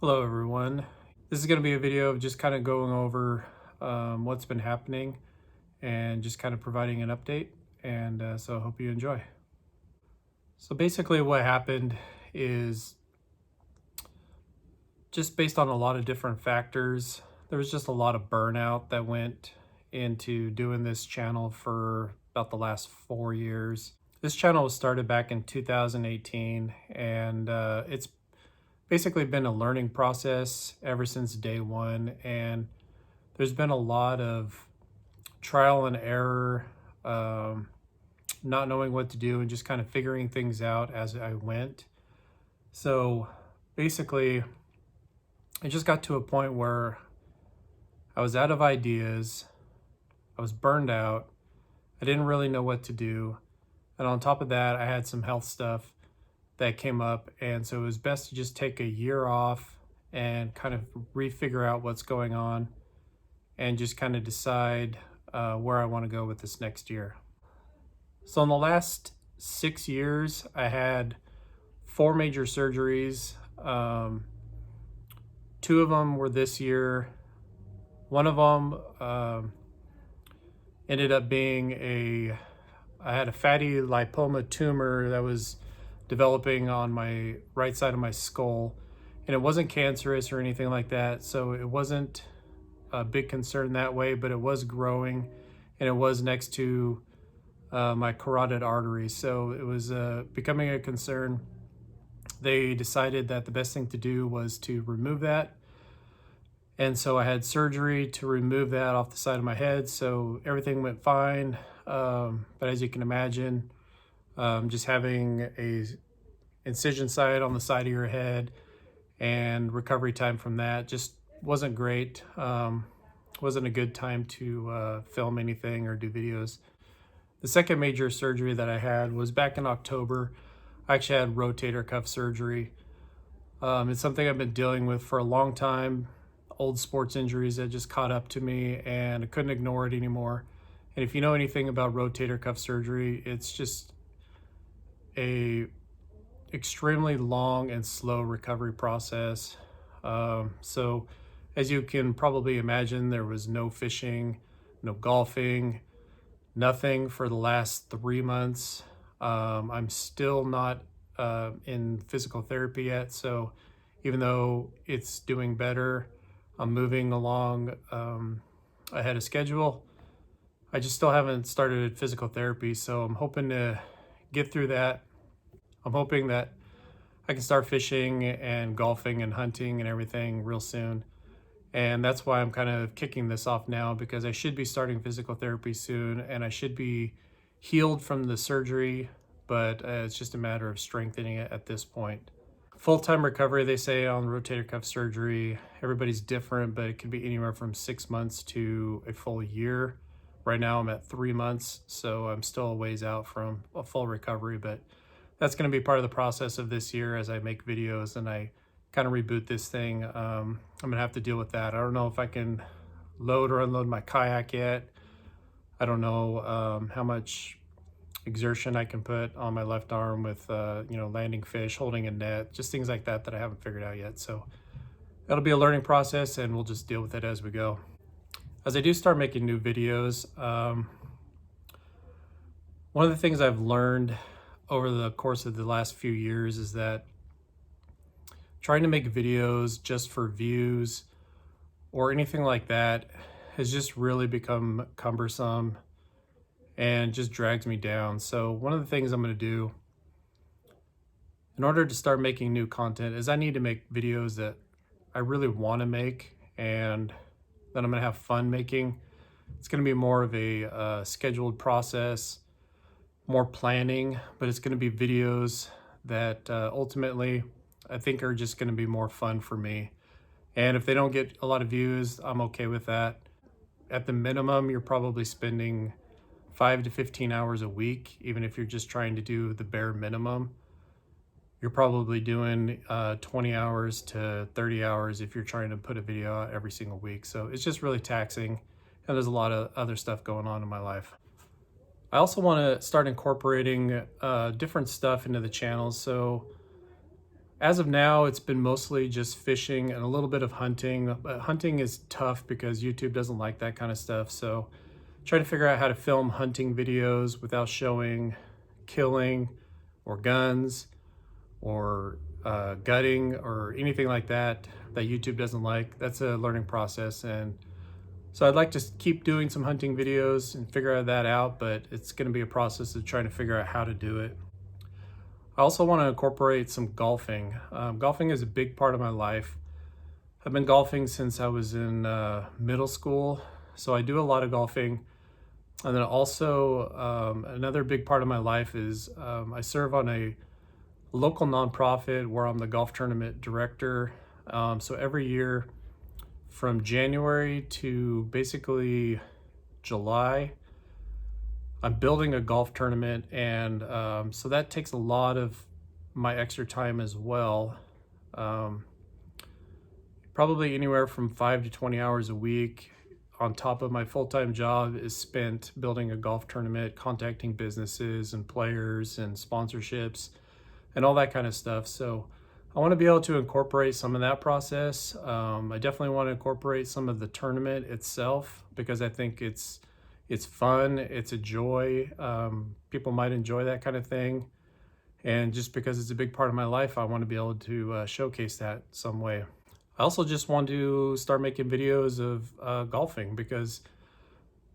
Hello everyone. This is going to be a video of just kind of going over what's been happening and just kind of providing an update. So I hope you enjoy. So basically what happened is just based on a lot of different factors. There was just a lot of burnout that went into doing this channel for about the last 4 years. This channel was started back in 2018 and it's basically been a learning process ever since day one. And there's been a lot of trial and error, not knowing what to do and just kind of figuring things out as I went. So basically, it just got to a point where I was out of ideas, I was burned out, I didn't really know what to do. And on top of that, I had some health stuff that came up. And so it was best to just take a year off and kind of refigure out what's going on and just kind of decide where I want to go with this next year. So in the last 6 years, I had 4 major surgeries. Two of them were this year. One of them ended up being I had a fatty lipoma tumor that was developing on my right side of my skull, and it wasn't cancerous or anything like that. So it wasn't a big concern that way, but it was growing and it was next to my carotid artery. So it was becoming a concern. They decided that the best thing to do was to remove that. And so I had surgery to remove that off the side of my head. So everything went fine. But as you can imagine, just having a incision site on the side of your head and recovery time from that just wasn't great. Wasn't a good time to film anything or do videos. The second major surgery that I had was back in October. I actually had rotator cuff surgery. It's something I've been dealing with for a long time. Old sports injuries that just caught up to me and I couldn't ignore it anymore. And if you know anything about rotator cuff surgery, it's just a extremely long and slow recovery process. So as you can probably imagine, there was no fishing, no golfing, nothing for the last 3 months. I'm still not in physical therapy yet. So even though it's doing better, I'm moving along ahead of schedule. I just still haven't started physical therapy. So I'm hoping to get through that. I'm hoping that I can start fishing and golfing and hunting and everything real soon. And that's why I'm kind of kicking this off now, because I should be starting physical therapy soon and I should be healed from the surgery, but it's just a matter of strengthening it at this point. Full-time recovery, they say, on rotator cuff surgery, everybody's different, but it can be anywhere from 6 months to a full year. Right now I'm at 3 months, so I'm still a ways out from a full recovery, but that's going to be part of the process of this year as I make videos and I kind of reboot this thing. I'm going to have to deal with that. I don't know if I can load or unload my kayak yet. I don't know how much exertion I can put on my left arm with, landing fish, holding a net, just things like that that I haven't figured out yet. So that'll be a learning process and we'll just deal with it as we go. As I do start making new videos, one of the things I've learned over the course of the last few years is that trying to make videos just for views or anything like that has just really become cumbersome and just drags me down. So one of the things I'm going to do in order to start making new content is I need to make videos that I really want to make and that I'm going to have fun making. It's going to be more of a scheduled process, more planning, but it's going to be videos that ultimately I think are just going to be more fun for me. And if they don't get a lot of views, I'm okay with that. At the minimum, you're probably spending 5 to 15 hours a week, even if you're just trying to do the bare minimum. You're probably doing 20 hours to 30 hours if you're trying to put a video out every single week. So it's just really taxing, and there's a lot of other stuff going on in my life. I also want to start incorporating different stuff into the channel. So As of now, it's been mostly just fishing and a little bit of hunting. But hunting is tough because YouTube doesn't like that kind of stuff. So trying to figure out how to film hunting videos without showing killing or guns or gutting or anything like that YouTube doesn't like. That's a learning process. And so I'd like to keep doing some hunting videos and figure that out, but it's going to be a process of trying to figure out how to do it. I also want to incorporate some golfing. Golfing is a big part of my life. I've been golfing since I was in middle school, so I do a lot of golfing. And then also another big part of my life is I serve on a local nonprofit where I'm the golf tournament director. So every year from January to basically July, I'm building a golf tournament, and so that takes a lot of my extra time as well. Probably anywhere from 5 to 20 hours a week on top of my full-time job is spent building a golf tournament, contacting businesses and players and sponsorships and all that kind of stuff. So I want to be able to incorporate some of that process. I definitely want to incorporate some of the tournament itself because I think it's fun, it's a joy. People might enjoy that kind of thing. And just because it's a big part of my life, I want to be able to showcase that some way. I also just want to start making videos of golfing because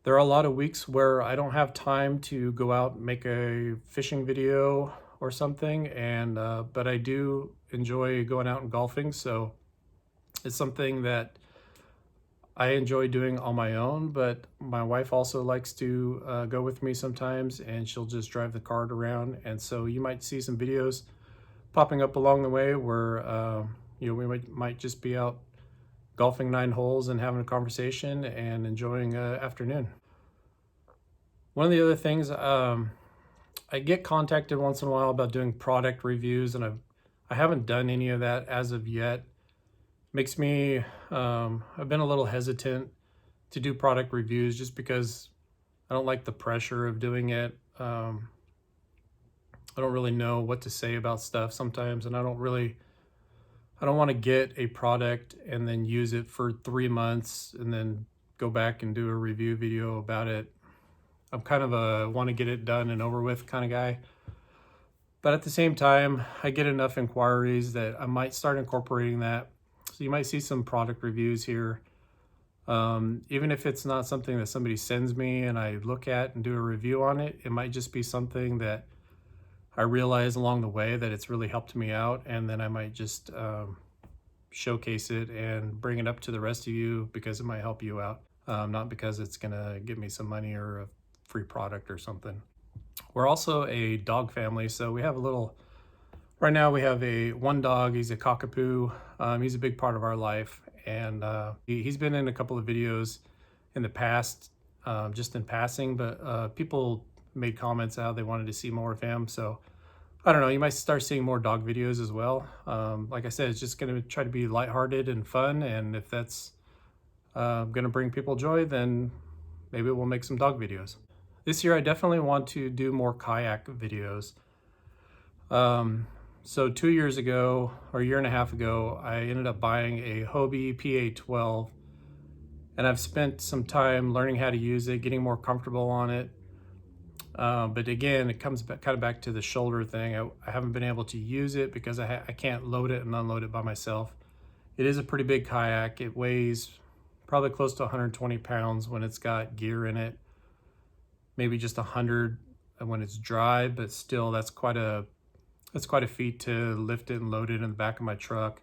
there are a lot of weeks where I don't have time to go out and make a fishing video or something, and but I do enjoy going out and golfing, so it's something that I enjoy doing on my own, but my wife also likes to go with me sometimes, and she'll just drive the cart around, and so you might see some videos popping up along the way where we might just be out golfing 9 holes and having a conversation and enjoying an afternoon. One of the other things, I get contacted once in a while about doing product reviews, and I haven't done any of that as of yet. Makes me, I've been a little hesitant to do product reviews just because I don't like the pressure of doing it. I don't really know what to say about stuff sometimes, and I don't want to get a product and then use it for 3 months and then go back and do a review video about it. I'm kind of a want to get it done and over with kind of guy. But at the same time, I get enough inquiries that I might start incorporating that. So you might see some product reviews here. Even if it's not something that somebody sends me and I look at and do a review on it, it might just be something that I realize along the way that it's really helped me out, and then I might just showcase it and bring it up to the rest of you because it might help you out, not because it's gonna give me some money or a free product or something. We're also a dog family, so we have right now we have one dog. He's a cockapoo. He's a big part of our life, and he's been in a couple of videos in the past, just in passing, but people made comments how they wanted to see more of him. So I don't know, you might start seeing more dog videos as well. Like I said, it's just going to try to be lighthearted and fun, and if that's going to bring people joy, then maybe we'll make some dog videos. This year I definitely want to do more kayak videos. So 2 years ago, or a year and a half ago, I ended up buying a Hobie PA-12, and I've spent some time learning how to use it, getting more comfortable on it. But again, it comes kind of back to the shoulder thing. I haven't been able to use it because I can't load it and unload it by myself. It is a pretty big kayak. It weighs probably close to 120 pounds when it's got gear in it. Maybe just 100 when it's dry, but still that's quite a feat to lift it and load it in the back of my truck.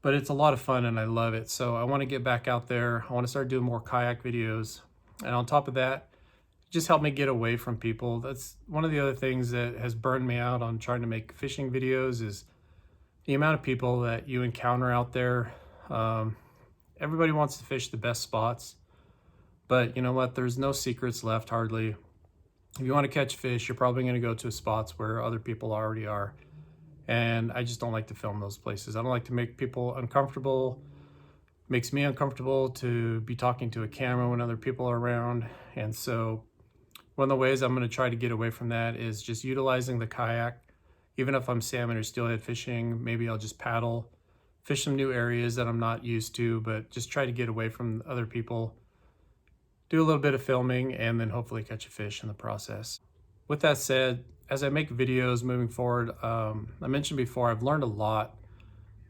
But it's a lot of fun and I love it. So I want to get back out there. I want to start doing more kayak videos. And on top of that, just help me get away from people. That's one of the other things that has burned me out on trying to make fishing videos is the amount of people that you encounter out there. Everybody wants to fish the best spots, but you know what? There's no secrets left hardly. If you want to catch fish, you're probably going to go to spots where other people already are. And I just don't like to film those places. I don't like to make people uncomfortable. It makes me uncomfortable to be talking to a camera when other people are around. And so one of the ways I'm going to try to get away from that is just utilizing the kayak, even if I'm salmon or steelhead fishing, maybe I'll just paddle, fish some new areas that I'm not used to, but just try to get away from other people, do a little bit of filming, and then hopefully catch a fish in the process. With that said, as I make videos moving forward, I mentioned before, I've learned a lot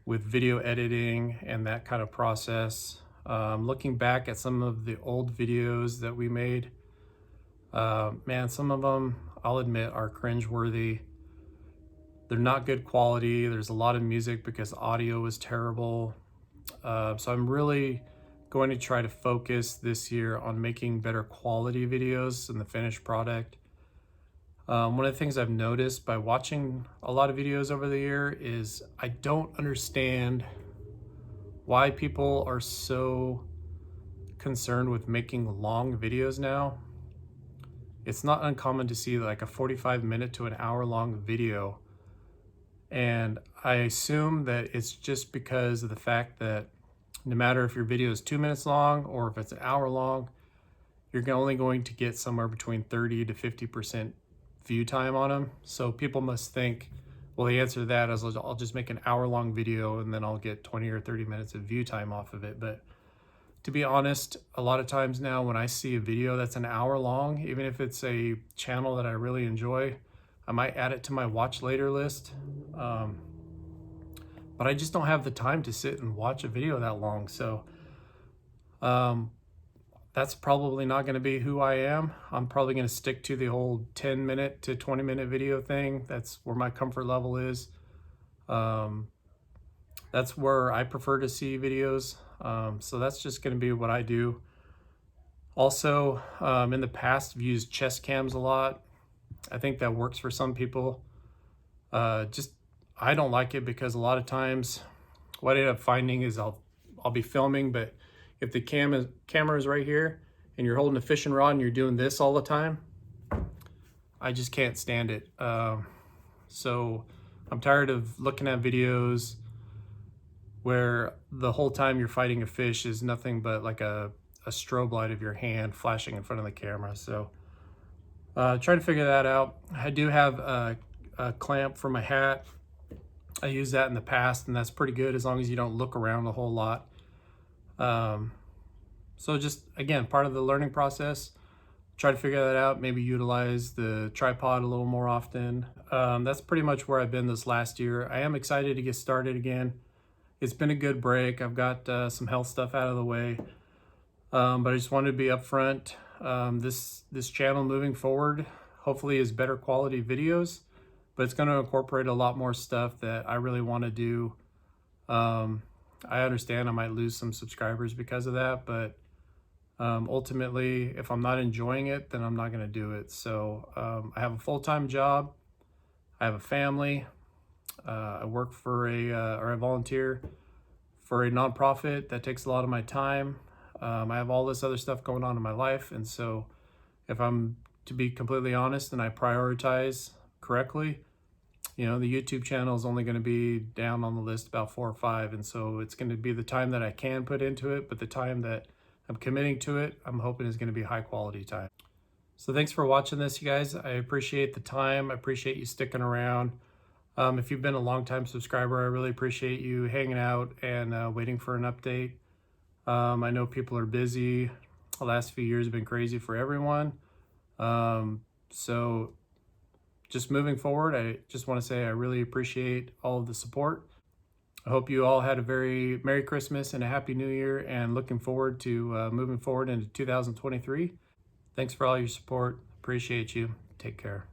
with video editing and that kind of process. Looking back at some of the old videos that we made, man, some of them, I'll admit, are cringeworthy. They're not good quality. There's a lot of music because the audio was terrible. So I'm really going to try to focus this year on making better quality videos in the finished product. One of the things I've noticed by watching a lot of videos over the year is I don't understand why people are so concerned with making long videos now. It's not uncommon to see like a 45-minute to an hour-long video. And I assume that it's just because of the fact that no matter if your video is 2 minutes long or if it's an hour long, you're only going to get somewhere between 30 to 50% view time on them. So people must think, well, the answer to that is I'll just make an hour-long video and then I'll get 20 or 30 minutes of view time off of it. But to be honest, a lot of times now when I see a video that's an hour long, even if it's a channel that I really enjoy, I might add it to my watch later list. But I just don't have the time to sit and watch a video that long. So that's probably not going to be who I am. I'm probably going to stick to the old 10-minute to 20-minute video thing. That's where my comfort level is. That's where I prefer to see videos. So that's just going to be what I do. Also, in the past, I've used chest cams a lot. I think that works for some people. I don't like it because a lot of times what I end up finding is I'll be filming, but if the camera is right here and you're holding a fishing rod and you're doing this all the time, I just can't stand it. So I'm tired of looking at videos where the whole time you're fighting a fish is nothing but like a strobe light of your hand flashing in front of the camera. So try to figure that out. I do have a clamp for my hat. I used that in the past, and that's pretty good as long as you don't look around a whole lot. So just, again, part of the learning process, try to figure that out, maybe utilize the tripod a little more often. That's pretty much where I've been this last year. I am excited to get started again. It's been a good break. I've got some health stuff out of the way, but I just wanted to be upfront. This channel moving forward hopefully is better quality videos, but it's going to incorporate a lot more stuff that I really want to do. I understand I might lose some subscribers because of that, but ultimately, if I'm not enjoying it, then I'm not going to do it. So I have a full-time job. I have a family. I work for or I volunteer for a nonprofit that takes a lot of my time. I have all this other stuff going on in my life. And so if I'm to be completely honest and I prioritize correctly, you know, the YouTube channel is only going to be down on the list about 4 or 5. And so it's going to be the time that I can put into it, but the time that I'm committing to it, I'm hoping is going to be high quality time. So thanks for watching this, you guys. I appreciate the time. I appreciate you sticking around. If you've been a long-time subscriber, I really appreciate you hanging out and waiting for an update. I know people are busy. The last few years have been crazy for everyone. So just moving forward, I just want to say I really appreciate all of the support. I hope you all had a very Merry Christmas and a Happy New Year, and looking forward to moving forward into 2023. Thanks for all your support. Appreciate you. Take care.